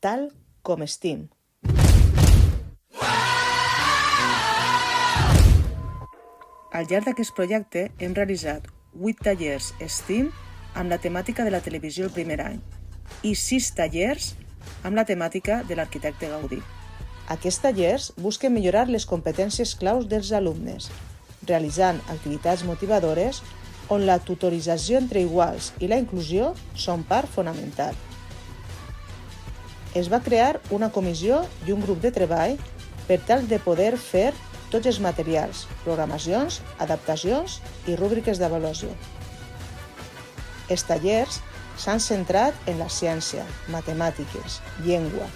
tal com STEAM. Al llarg d'aquest projecte hem realitzat 8 tallers STEAM amb la temàtica de la televisió el primer any i 6 tallers amb la temàtica de l'arquitecte Gaudí. Aquests tallers busquen millorar les competències claus dels alumnes, realitzant activitats motivadores on la tutorització entre iguals i la inclusió són part fonamental. Es va crear una comissió i un grup de treball per tal de poder fer tots els materials, programacions, adaptacions i rúbriques d'avaluació. Els tallers s'han centrat en la ciència, matemàtiques, llengua,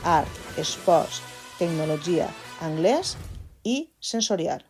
art, esports, tecnologia, anglès i sensorial.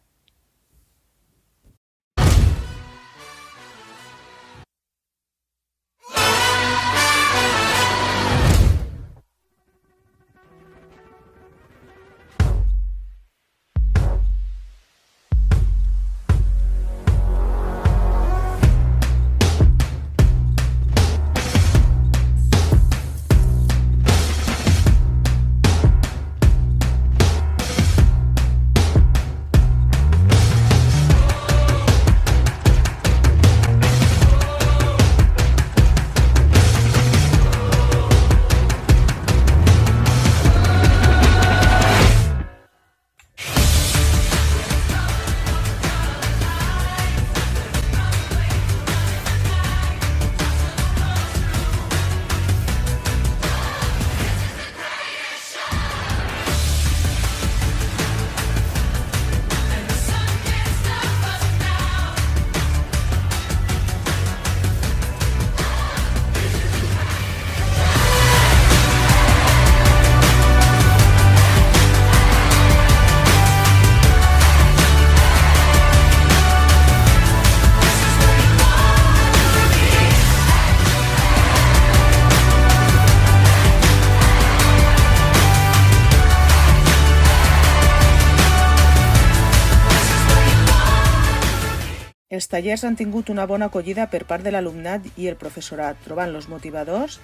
Els tallers han tingut una bona acollida per part de l'alumnat i el professorat, trobant-los motivadors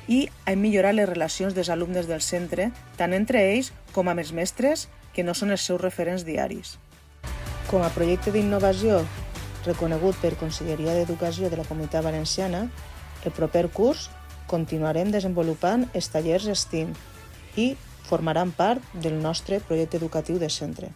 i han millorat les relacions dels alumnes del centre, tant entre ells com amb els mestres, que no són els seus referents diaris. Com a projecte d'innovació reconegut per Conselleria d'Educació de la Comunitat Valenciana, el proper curs continuarem desenvolupant els tallers STEAM i formaran part del nostre projecte educatiu de centre.